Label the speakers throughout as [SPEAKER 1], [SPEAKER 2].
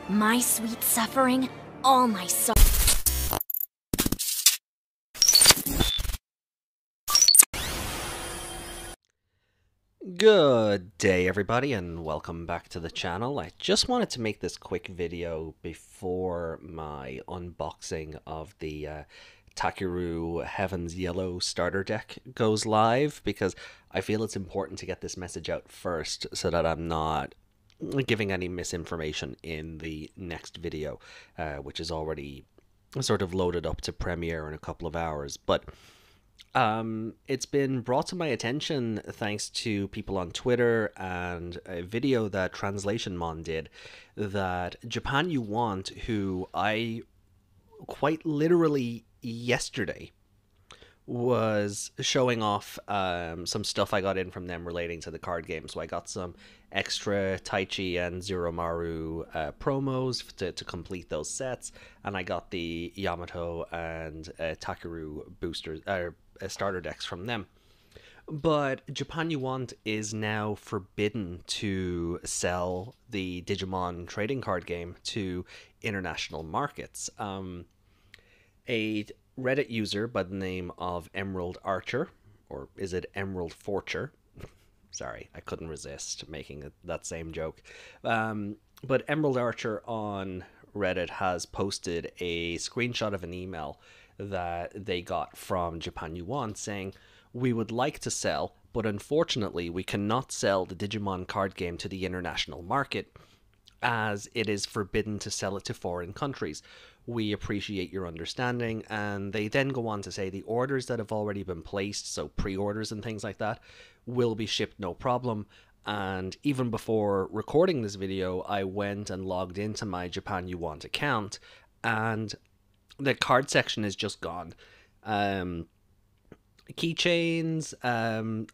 [SPEAKER 1] My sweet suffering, all my soul.
[SPEAKER 2] Good day everybody and welcome back to the channel. I just wanted to make this quick video before my unboxing of the Takeru Heaven's Yellow starter deck goes live, because I feel it's important to get this message out first so that I'm not giving any misinformation in the next video, which is already sort of loaded up to premiere in a couple of hours. But it's been brought to my attention thanks to people on Twitter and a video that TranslationMon did, that JapanYouWant, who I quite literally yesterday was showing off some stuff I got in from them relating to the card game. So I got some extra Taichi and Zeromaru promos to complete those sets, and I got the Yamato and Takeru boosters starter decks from them. But JapanYouWant is now forbidden to sell the Digimon trading card game to international markets. A Reddit user by the name of Emerald Archer, or is it Emerald Forcher? Sorry, I couldn't resist making that same joke. But Emerald Archer on Reddit has posted a screenshot of an email that they got from JapanYouWant saying, "We would like to sell, but unfortunately we cannot sell the Digimon card game to the international market, as it is forbidden to sell it to foreign countries. We appreciate your understanding." And they then go on to say the orders that have already been placed, so pre-orders and things like that, will be shipped no problem. And even before recording this video, I went and logged into my JapanYouWant account, and the card section is just gone. Keychains,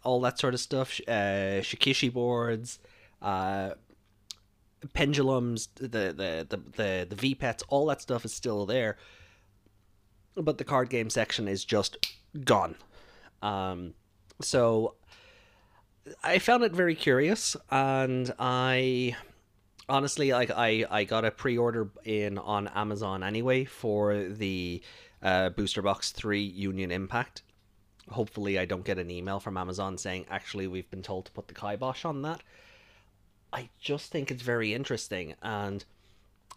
[SPEAKER 2] all that sort of stuff, shikishi boards, pendulums, the V-Pets, all that stuff is still there, but the card game section is just gone. So I found it very curious, and I honestly, like, I got a pre-order in on Amazon anyway for the Booster Box 3 Union Impact. Hopefully I don't get an email from Amazon saying, actually, we've been told to put the kibosh on that. I just think it's very interesting, and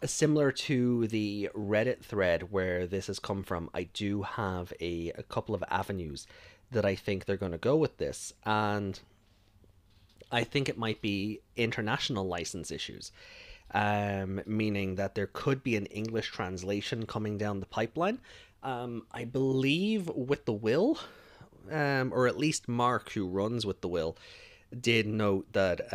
[SPEAKER 2] similar to the Reddit thread where this has come from, I do have a couple of avenues that I think they're going to go with this, and I think it might be international license issues, meaning that there could be an English translation coming down the pipeline. I believe With the Will, or at least Mark, who runs With the Will, did note that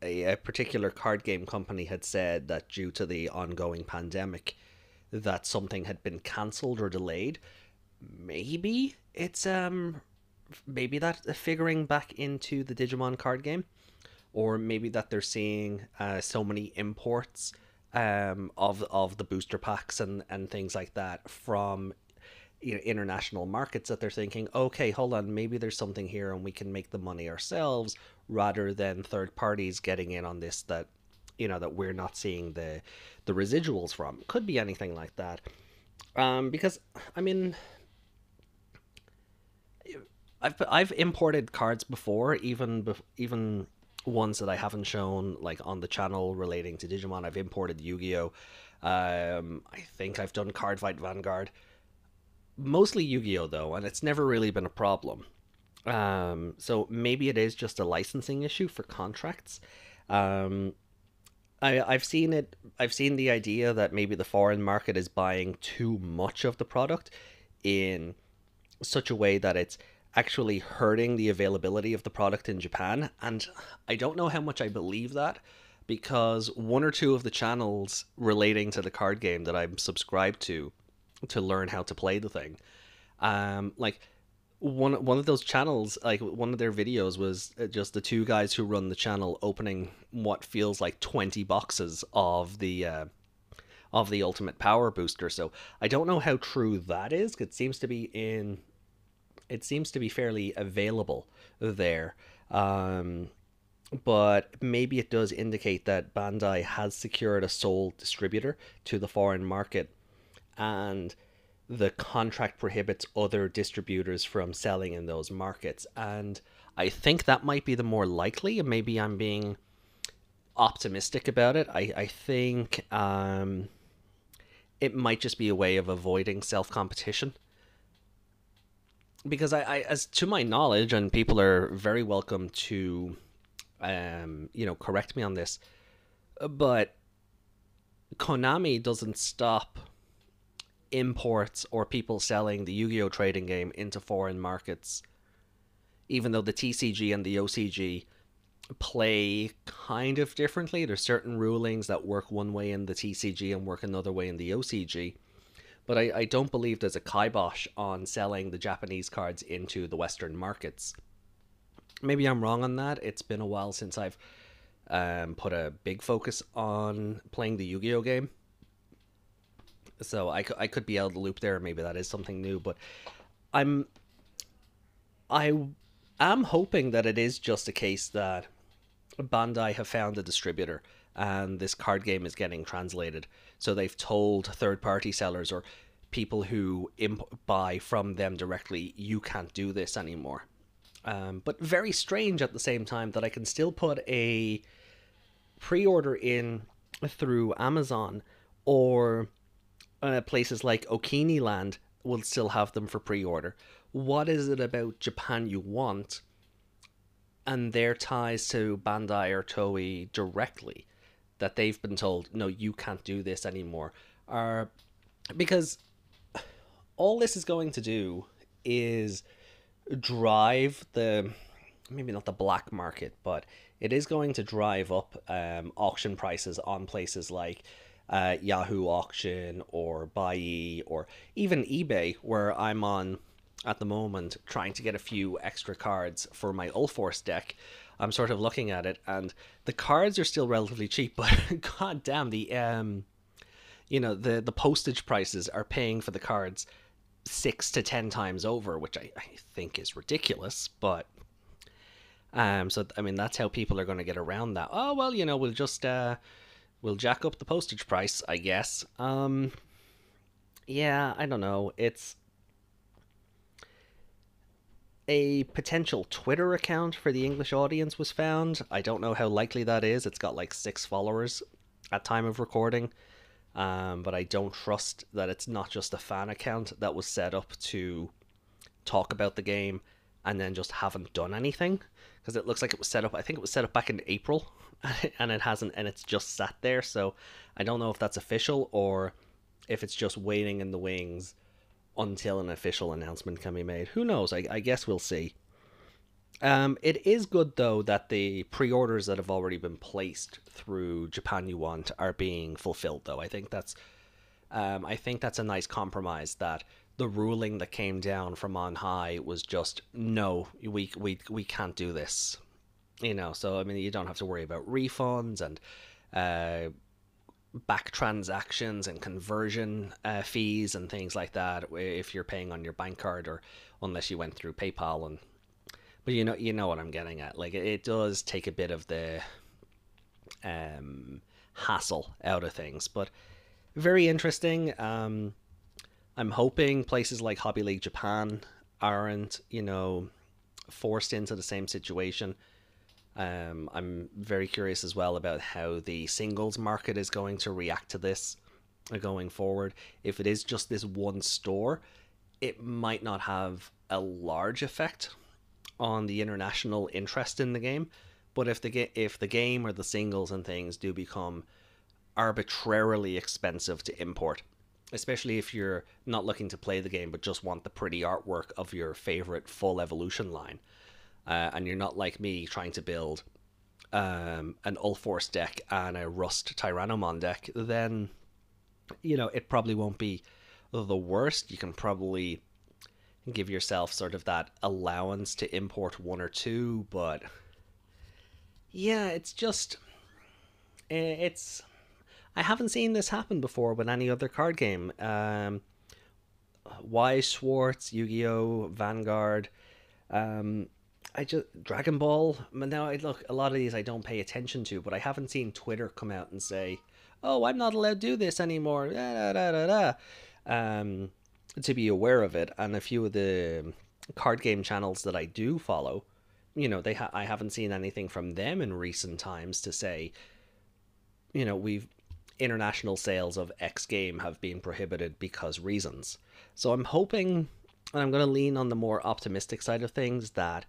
[SPEAKER 2] a particular card game company had said that due to the ongoing pandemic that something had been cancelled or delayed. Maybe it's maybe that figuring back into the Digimon card game, or maybe that they're seeing so many imports of the booster packs and things like that from international markets, that they're thinking, okay, hold on, maybe there's something here and we can make the money ourselves rather than third parties getting in on this, that that we're not seeing the residuals from. Could be anything like that, because I mean, I've imported cards before, even ones that I haven't shown like on the channel relating to Digimon. I've imported Yu-Gi-Oh. I think I've done Card Fight Vanguard. Mostly Yu-Gi-Oh though, and it's never really been a problem. So maybe it is just a licensing issue for contracts. I've seen the idea that maybe the foreign market is buying too much of the product in such a way that it's actually hurting the availability of the product in Japan, and I don't know how much I believe that, because one or two of the channels relating to the card game that I'm subscribed to learn how to play the thing, like one of those channels, like one of their videos was just the two guys who run the channel opening what feels like 20 boxes of the Ultimate Power booster. So I don't know how true that is. It seems to be fairly available there. but maybe it does indicate that Bandai has secured a sole distributor to the foreign market, and the contract prohibits other distributors from selling in those markets. And I think that might be the more likely, and maybe I'm being optimistic about it. I think it might just be a way of avoiding self-competition. Because as to my knowledge, and people are very welcome to, correct me on this, but Konami doesn't stop imports or people selling the Yu-Gi-Oh trading game into foreign markets, even though the TCG and the OCG play kind of differently. There's certain rulings that work one way in the TCG and work another way in the OCG. But I don't believe there's a kibosh on selling the Japanese cards into the Western markets. Maybe I'm wrong on that. It's been a while since I've put a big focus on playing the Yu-Gi-Oh game. So I could be out of the loop there. Maybe that is something new. But I am hoping that it is just a case that Bandai have found a distributor and this card game is getting translated. So they've told third-party sellers or people who buy from them directly, you can't do this anymore. But very strange at the same time that I can still put a pre-order in through Amazon, or places like Okiniland will still have them for pre-order. What is it about JapanYouWant and their ties to Bandai or Toei directly that they've been told, no, you can't do this anymore? Because all this is going to do is drive the, maybe not the black market, but it is going to drive up auction prices on places like Yahoo Auction or Buyee or even eBay, where I'm on at the moment trying to get a few extra cards for my Ulforce deck. I'm sort of looking at it, and the cards are still relatively cheap, but god damn, the the postage prices are paying for the cards 6 to 10 times over, which I think is ridiculous. But so I mean, that's how people are going to get around that. Oh well, we'll just we'll jack up the postage price, I guess. Yeah, I don't know. It's a potential Twitter account for the English audience was found. I don't know how likely that is. It's got like 6 followers at time of recording. But I don't trust that it's not just a fan account that was set up to talk about the game and then just haven't done anything. Because it looks like it was set up, I think it was set up back in April, and it hasn't, and it's just sat there. So I don't know if that's official or if it's just waiting in the wings until an official announcement can be made. Who knows? I guess we'll see. It is good though that the pre-orders that have already been placed through JapanYouWant are being fulfilled. Though I think that's a nice compromise. That the ruling that came down from on high was just no, we can't do this. So I mean, you don't have to worry about refunds and back transactions and conversion fees and things like that if you're paying on your bank card, or unless you went through PayPal. And but you know what I'm getting at. Like, it does take a bit of the hassle out of things, but very interesting. I'm hoping places like Hobby League Japan aren't, forced into the same situation. I'm very curious as well about how the singles market is going to react to this going forward. If it is just this one store, it might not have a large effect on the international interest in the game. But if the game or the singles and things do become arbitrarily expensive to import, especially if you're not looking to play the game but just want the pretty artwork of your favorite full evolution line, and you're not like me trying to build an Ulforce deck and a Rust Tyrannomon deck, then it probably won't be the worst. You can probably give yourself sort of that allowance to import one or two, but yeah, it's just I haven't seen this happen before with any other card game. Weiss Schwarz, Yu-Gi-Oh, Vanguard, I just Dragon Ball. Now I look, a lot of these I don't pay attention to, but I haven't seen Twitter come out and say, "Oh, I'm not allowed to do this anymore." Da, da, da, da. To be aware of it, and a few of the card game channels that I do follow, I haven't seen anything from them in recent times to say, we've international sales of X game have been prohibited because reasons. So I'm hoping, and I'm going to lean on the more optimistic side of things, that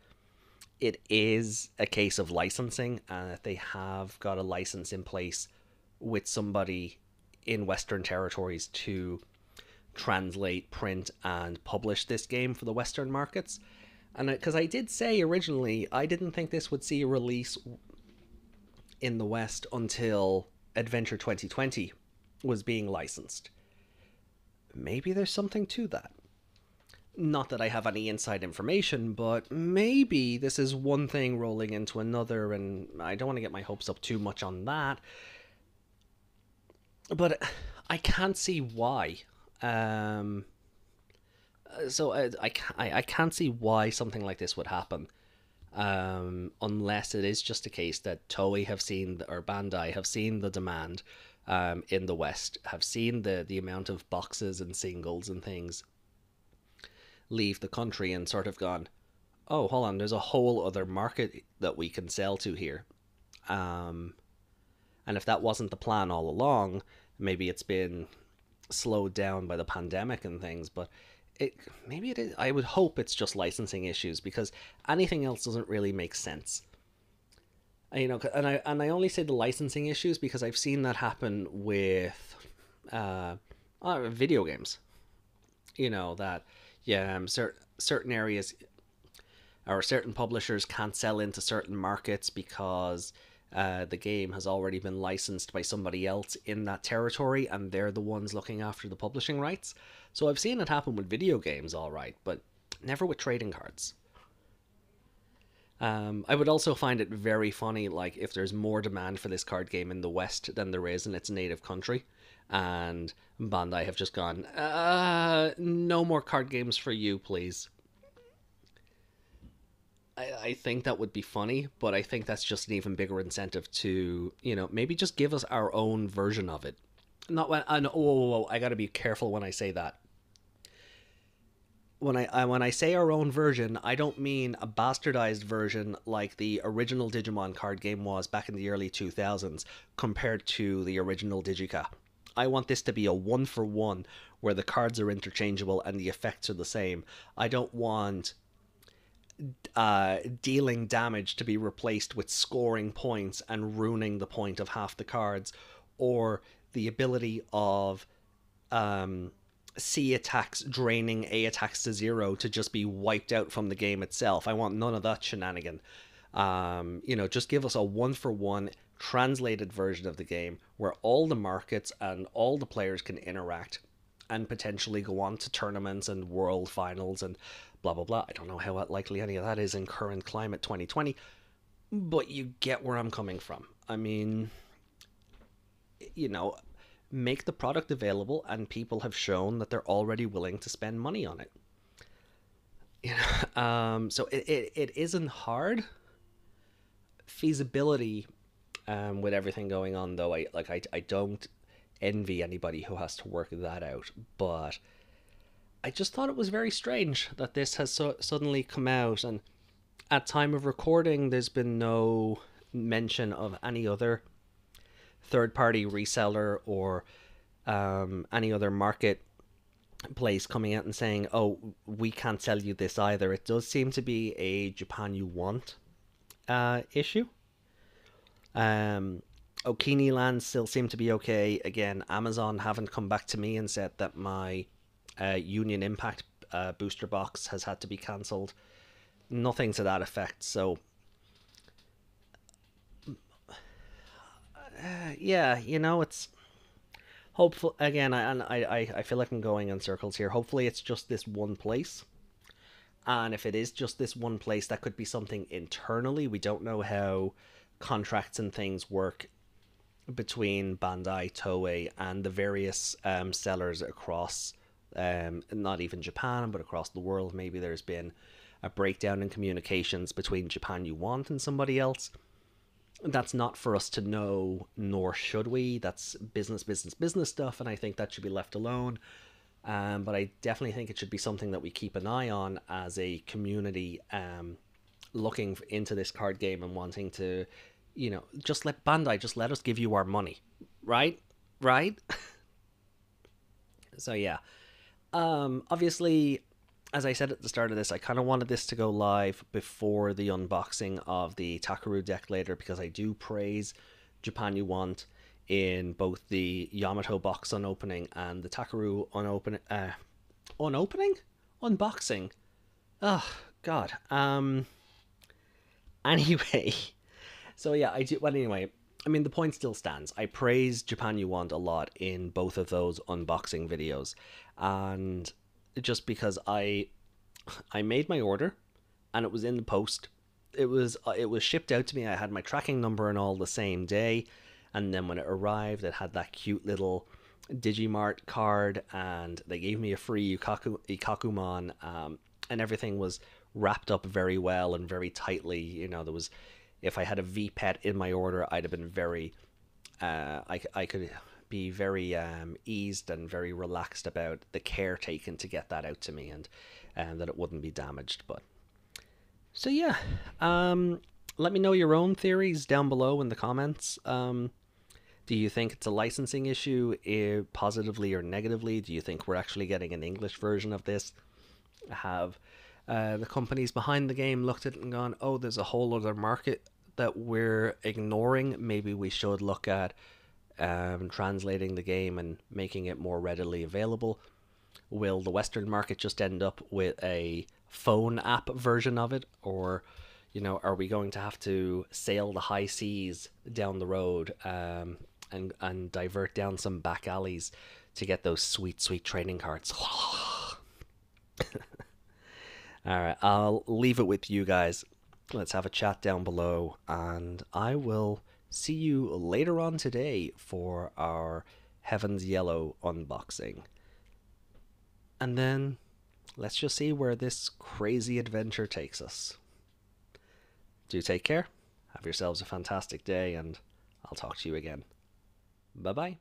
[SPEAKER 2] it is a case of licensing and that they have got a license in place with somebody in Western territories to translate, print, and publish this game for the Western markets. And because I did say originally, I didn't think this would see a release in the West until Adventure 2020 was being licensed. Maybe there's something to that. Not that I have any inside information, but maybe this is one thing rolling into another, and I don't want to get my hopes up too much on that. But I can't see why. So I can't see why something like this would happen, unless it is just a case that Toei have seen, or BanDai have seen the demand in the West, have seen the amount of boxes and singles and things leave the country and sort of gone, oh, hold on, there's a whole other market that we can sell to here. And if that wasn't the plan all along, maybe it's been slowed down by the pandemic and things, but maybe it is. I would hope it's just licensing issues, because anything else doesn't really make sense. And I only say the licensing issues because I've seen that happen with video games. That certain areas or certain publishers can't sell into certain markets because the game has already been licensed by somebody else in that territory, and they're the ones looking after the publishing rights. So I've seen it happen with video games, all right, but never with trading cards. I would also find it very funny, like, if there's more demand for this card game in the West than there is in its native country, and Bandai have just gone, no more card games for you, please. I think that would be funny, but I think that's just an even bigger incentive to, maybe just give us our own version of it. Not when I gotta be careful when I say that. When I say our own version, I don't mean a bastardized version like the original Digimon card game was back in the early 2000s compared to the original Digica. I want this to be a one-for-one where the cards are interchangeable and the effects are the same. I don't want dealing damage to be replaced with scoring points and ruining the point of half the cards, or the ability of C attacks draining A attacks to 0 to just be wiped out from the game itself. I want none of that shenanigan. Just give us a one-for-one translated version of the game where all the markets and all the players can interact and potentially go on to tournaments and world finals and blah blah blah. I don't know how likely any of that is in current climate 2020, but you get where I'm coming from. I mean, make the product available, and people have shown that they're already willing to spend money on it. So it isn't hard. Feasibility, with everything going on, though, I don't envy anybody who has to work that out, but I just thought it was very strange that this has suddenly come out, and at time of recording there's been no mention of any other third-party reseller or any other marketplace coming out and saying, oh, we can't sell you this either. It does seem to be a JapanYouWant issue. Okini Land still seem to be okay. Again, Amazon haven't come back to me and said that my Union Impact booster box has had to be cancelled. Nothing to that effect. So yeah, it's hopeful. Again, I feel like I'm going in circles here. Hopefully it's just this one place, and if it is just this one place, that could be something internally. We don't know how contracts and things work between Bandai, Toei, and the various sellers across not even Japan, but across the world. Maybe there's been a breakdown in communications between JapanYouWant and somebody else. That's not for us to know, nor should we. That's business stuff, and I think that should be left alone. But I definitely think it should be something that we keep an eye on as a community, looking into this card game and wanting to, just let BanDai, just let us give you our money, right? So yeah, obviously, as I said at the start of this, I kind of wanted this to go live before the unboxing of the Takaru deck later, because I do praise JapanYouWant in both the Yamato box unopening and the Takaru unboxing. Oh God. Anyway, so yeah, I do. Well, anyway, I mean, the point still stands. I praise JapanYouWant a lot in both of those unboxing videos, and just because I made my order and it was in the post. It was shipped out to me. I had my tracking number and all the same day, and then when it arrived, it had that cute little Digimon card, and they gave me a free Ikakumon, and everything was wrapped up very well and very tightly. There was, if I had a V-Pet in my order, I'd have been very, I could be very eased and very relaxed about the care taken to get that out to me, and that it wouldn't be damaged. But so yeah, let me know your own theories down below in the comments. Do you think it's a licensing issue, positively or negatively? Do you think we're actually getting an English version of this? Have the companies behind the game looked at it and gone, oh, there's a whole other market that we're ignoring? Maybe we should look at translating the game and making it more readily available. Will the Western market just end up with a phone app version of it? Or, are we going to have to sail the high seas down the road and divert down some back alleys to get those sweet, sweet trading cards? Alright, I'll leave it with you guys. Let's have a chat down below, and I will see you later on today for our Heaven's Yellow unboxing. And then let's just see where this crazy adventure takes us. Do take care, have yourselves a fantastic day, and I'll talk to you again. Bye-bye.